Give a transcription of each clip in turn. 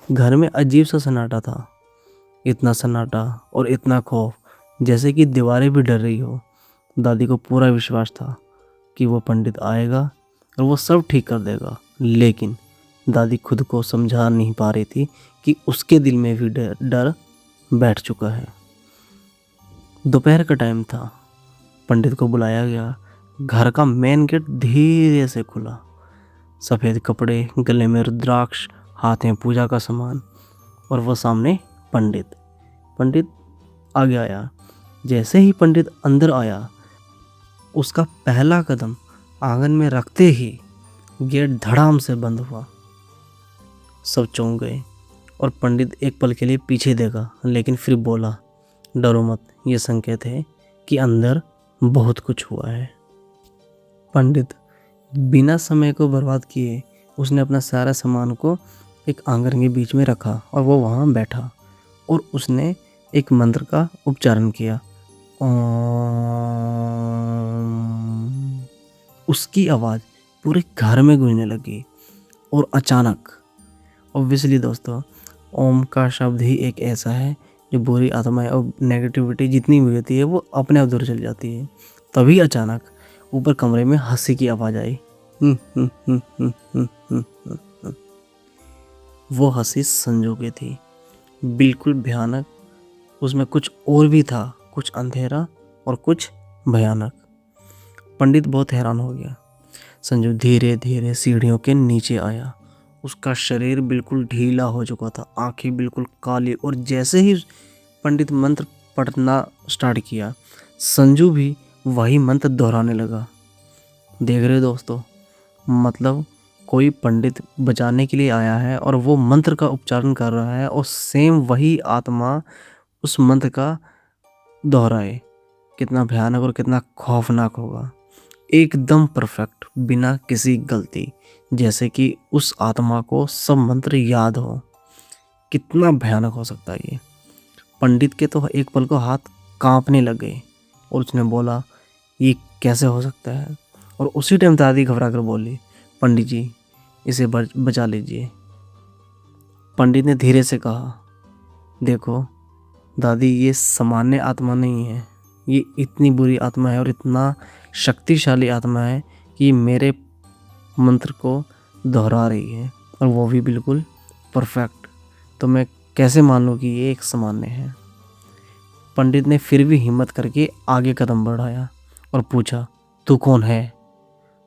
घर में अजीब सा सन्नाटा था। इतना सन्नाटा और इतना खौफ, जैसे कि दीवारें भी डर रही हो। दादी को पूरा विश्वास था कि वो पंडित आएगा और वो सब ठीक कर देगा, लेकिन दादी खुद को समझा नहीं पा रही थी कि उसके दिल में भी डर डर बैठ चुका है। दोपहर का टाइम था। पंडित को बुलाया गया। घर का मेन गेट धीरे से खुला। सफ़ेद कपड़े, गले में रुद्राक्ष, हाथ में पूजा का सामान, और वो सामने पंडित। पंडित आगे आया। जैसे ही पंडित अंदर आया, उसका पहला कदम आंगन में रखते ही गेट धड़ाम से बंद हुआ। सब चौंक गए और पंडित एक पल के लिए पीछे देखा, लेकिन फिर बोला, डरो मत, ये संकेत है कि अंदर बहुत कुछ हुआ है। पंडित बिना समय को बर्बाद किए उसने अपना सारा सामान को एक आंगन के बीच में रखा और वो वहाँ बैठा और उसने एक मंत्र का उच्चारण किया। ओम। उसकी आवाज़ पूरे घर में गूंजने लगी और अचानक, ऑब्वियसली दोस्तों, ओम का शब्द ही एक ऐसा है जो बुरी आत्माएं और नेगेटिविटी जितनी भी होती है वो अपने आप दूर चली जाती है। तभी अचानक ऊपर कमरे में हंसी की आवाज़ आई। वो हंसी संजू की थी, बिल्कुल भयानक। उसमें कुछ और भी था, कुछ अंधेरा और कुछ भयानक। पंडित बहुत हैरान हो गया। संजू धीरे धीरे सीढ़ियों के नीचे आया। उसका शरीर बिल्कुल ढीला हो चुका था, आंखें बिल्कुल काली, और जैसे ही पंडित मंत्र पढ़ना स्टार्ट किया, संजू भी वही मंत्र दोहराने लगा। देख रहे हो दोस्तों, मतलब कोई पंडित बचाने के लिए आया है और वो मंत्र का उच्चारण कर रहा है और सेम वही आत्मा उस मंत्र का दोहराए। कितना भयानक और कितना खौफनाक होगा। एकदम परफेक्ट, बिना किसी गलती, जैसे कि उस आत्मा को सब मंत्र याद हो। कितना भयानक हो सकता है ये। पंडित के तो एक पल को हाथ कांपने लगे और उसने बोला, ये कैसे हो सकता है। और उसी टाइम दादी घबरा कर बोली, पंडित जी, इसे बचा लीजिए। पंडित ने धीरे से कहा, देखो दादी, ये सामान्य आत्मा नहीं है। ये इतनी बुरी आत्मा है और इतना शक्तिशाली आत्मा है कि मेरे मंत्र को दोहरा रही है, और वो भी बिल्कुल परफेक्ट। तो मैं कैसे मान लूँ कि ये एक सामान्य है। पंडित ने फिर भी हिम्मत करके आगे कदम बढ़ाया और पूछा, तू कौन है।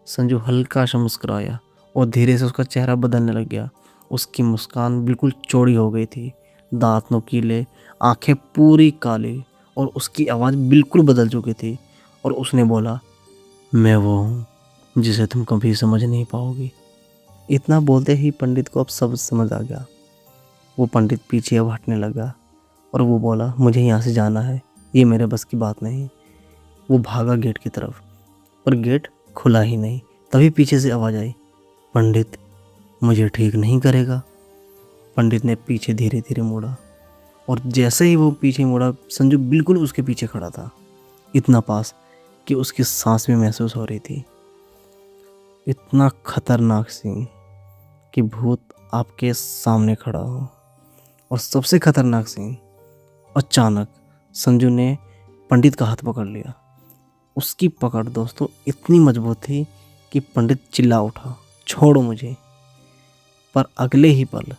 संजू हल्का सा मुस्कुराया और धीरे से उसका चेहरा बदलने लग गया। उसकी मुस्कान बिल्कुल चौड़ी हो गई थी, दांत नुकीले, आंखें पूरी काली, और उसकी आवाज़ बिल्कुल बदल चुकी थी। और उसने बोला, मैं वो हूँ जिसे तुम कभी समझ नहीं पाओगी। इतना बोलते ही पंडित को अब सब समझ आ गया। वो पंडित पीछे अब हटने लगा और वो बोला, मुझे यहाँ से जाना है, ये मेरे बस की बात नहीं। वो भागा गेट की तरफ, पर गेट खुला ही नहीं। तभी पीछे से आवाज़ आई, पंडित मुझे ठीक नहीं करेगा। पंडित ने पीछे धीरे धीरे मुड़ा, और जैसे ही वो पीछे मुड़ा, संजू बिल्कुल उसके पीछे खड़ा था, इतना पास कि उसकी सांस भी महसूस हो रही थी। इतना खतरनाक सीन कि भूत आपके सामने खड़ा हो। और सबसे खतरनाक सीन, अचानक संजू ने पंडित का हाथ पकड़ लिया। उसकी पकड़ दोस्तों इतनी मजबूत थी कि पंडित चिल्ला उठा, छोड़ो मुझे। पर अगले ही पल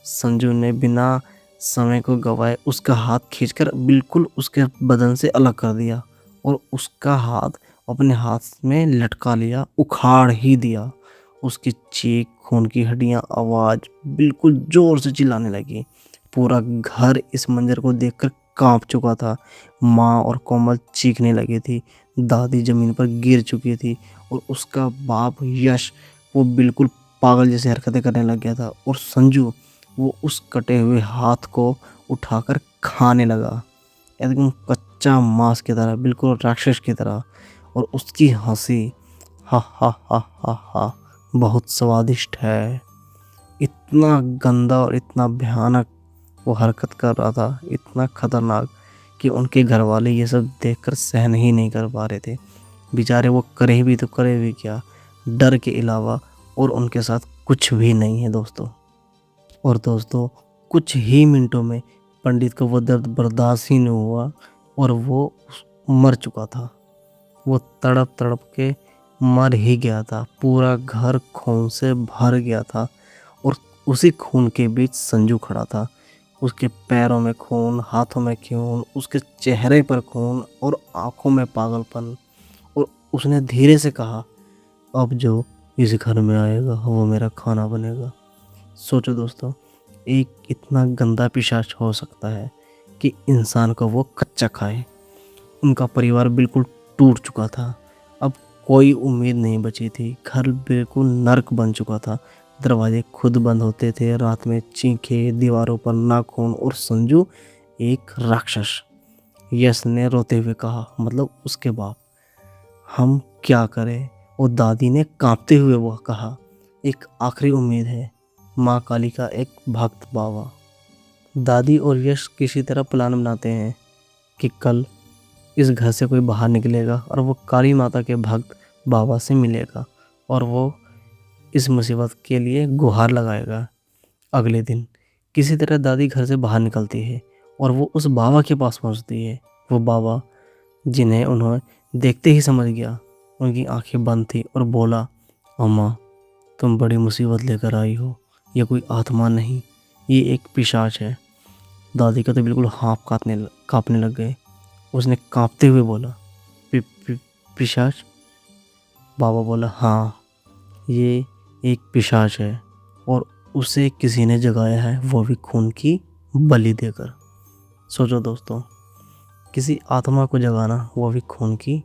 संजू ने बिना समय को गवाए उसका हाथ खींचकर बिल्कुल उसके बदन से अलग कर दिया और उसका हाथ अपने हाथ में लटका लिया, उखाड़ ही दिया। उसकी चीख, खून की हड्डियां, आवाज़ बिल्कुल ज़ोर से चिल्लाने लगी। पूरा घर इस मंजर को देखकर कांप चुका था। माँ और कोमल चीखने लगी थी, दादी ज़मीन पर गिर चुकी थी, और उसका बाप यश, वो बिल्कुल पागल जैसी हरकतें करने लग गया था। और संजू, वो उस कटे हुए हाथ को उठाकर खाने लगा, एकदम कच्चा मांस की तरह, बिल्कुल राक्षस की तरह। और उसकी हंसी, हा हा हा हा हा, बहुत स्वादिष्ट है। इतना गंदा और इतना भयानक वो हरकत कर रहा था, इतना खतरनाक कि उनके घर वाले ये सब देखकर सहन ही नहीं कर पा रहे थे। बेचारे वो करे भी तो करे भी क्या, डर के अलावा और उनके साथ कुछ भी नहीं है दोस्तों। और दोस्तों कुछ ही मिनटों में पंडित को वो दर्द बर्दाश्त ही नहीं हुआ और वो मर चुका था। वो तड़प तड़प के मर ही गया था। पूरा घर खून से भर गया था और उसी खून के बीच संजू खड़ा था। उसके पैरों में खून, हाथों में खून, उसके चेहरे पर खून और आंखों में पागलपन। और उसने धीरे से कहा, अब जो इस घर में आएगा वो मेरा खाना बनेगा। सोचो दोस्तों, एक इतना गंदा पिशाच हो सकता है कि इंसान को वो कच्चा खाए। उनका परिवार बिल्कुल टूट चुका था। अब कोई उम्मीद नहीं बची थी। घर बिल्कुल नर्क बन चुका था। दरवाजे खुद बंद होते थे। रात में चीखें, दीवारों पर नाखून और संजू एक राक्षस। यश ने रोते हुए कहा, मतलब उसके बाप, हम क्या करें? और दादी ने कांपते हुए वो कहा, एक आखिरी उम्मीद है, माँ काली का एक भक्त बाबा। दादी और यश किसी तरह प्लान बनाते हैं कि कल इस घर से कोई बाहर निकलेगा और वो काली माता के भक्त बाबा से मिलेगा और वो इस मुसीबत के लिए गुहार लगाएगा। अगले दिन किसी तरह दादी घर से बाहर निकलती है और वो उस बाबा के पास पहुंचती है। वो बाबा, जिन्हें उन्होंने देखते ही समझ गया, उनकी आंखें बंद थी और बोला, अम्मा, तुम बड़ी मुसीबत लेकर आई हो। ये कोई आत्मा नहीं, ये एक पिशाच है। दादी का तो बिल्कुल हाथ कांपने लग गए। उसने कांपते हुए बोला, पि, पि, पिशाच? बाबा बोला, हाँ, ये एक पिशाच है और उसे किसी ने जगाया है, वो भी खून की बलि देकर। सोचो दोस्तों, किसी आत्मा को जगाना, वो भी खून की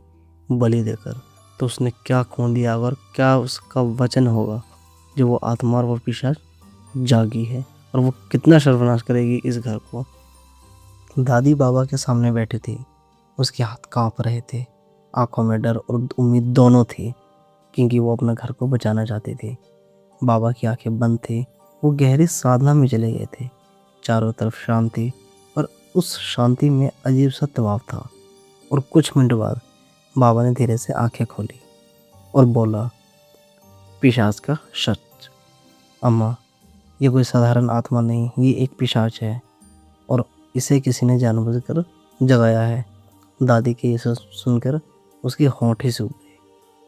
बलि देकर, तो उसने क्या खून दिया होगा और क्या उसका वचन होगा जो वो आत्मा और वो पिशाच जागी है, और वो कितना सर्वनाश करेगी इस घर को। दादी बाबा के सामने बैठी थी। उसके हाथ कांप रहे थे। आंखों में डर और उम्मीद दोनों थी, क्योंकि वो अपना घर को बचाना चाहती थी। बाबा की आंखें बंद थी। वो गहरी साधना में चले गए थे। चारों तरफ शांति, और उस शांति में अजीब सा दबाव था। और कुछ मिनट बाद बाबा ने धीरे से आंखें खोली और बोला, पिशाच का सच। अम्मा, ये कोई साधारण आत्मा नहीं, ये एक पिशाच है और इसे किसी ने जानबूझकर जगाया है। दादी के ये सब सुनकर उसकी होंठ ही सूख गई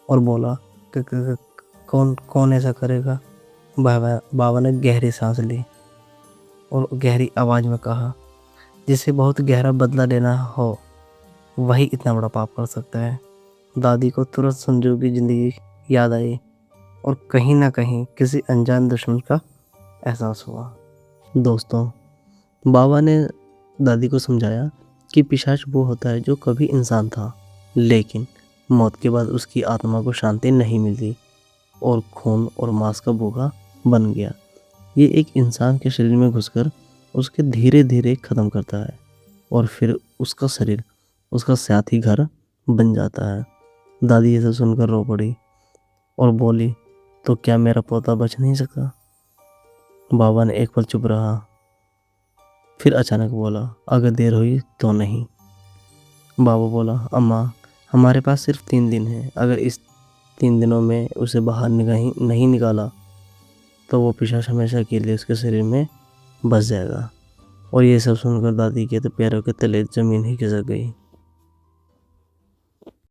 और बोला, कौन कौन ऐसा करेगा? बाबा ने गहरी सांस ली और गहरी आवाज़ में कहा, जिसे बहुत गहरा बदला लेना हो वही इतना बड़ा पाप कर सकता है। दादी को तुरंत संजू की ज़िंदगी याद आई और कहीं ना कहीं किसी अनजान दुश्मन का एहसास हुआ। दोस्तों, बाबा ने दादी को समझाया कि पिशाच वो होता है जो कभी इंसान था, लेकिन मौत के बाद उसकी आत्मा को शांति नहीं मिलती और खून और मांस का भूखा बन गया। ये एक इंसान के शरीर में घुसकर उसके धीरे धीरे ख़त्म करता है और फिर उसका शरीर उसका साथी घर बन जाता है। दादी ये सब सुनकर रो पड़ी और बोली, तो क्या मेरा पोता बच नहीं सकता? बाबा ने एक पल चुप रहा, फिर अचानक बोला, अगर देर हुई तो नहीं। बाबा बोला, अम्मा, हमारे पास सिर्फ 3 दिन है। अगर इस 3 दिनों में उसे बाहर नहीं निकाला तो वो पिशाच हमेशा के लिए उसके शरीर में बस जाएगा। और ये सब सुनकर दादी के तो पैरों के तले ज़मीन ही खिसक गई।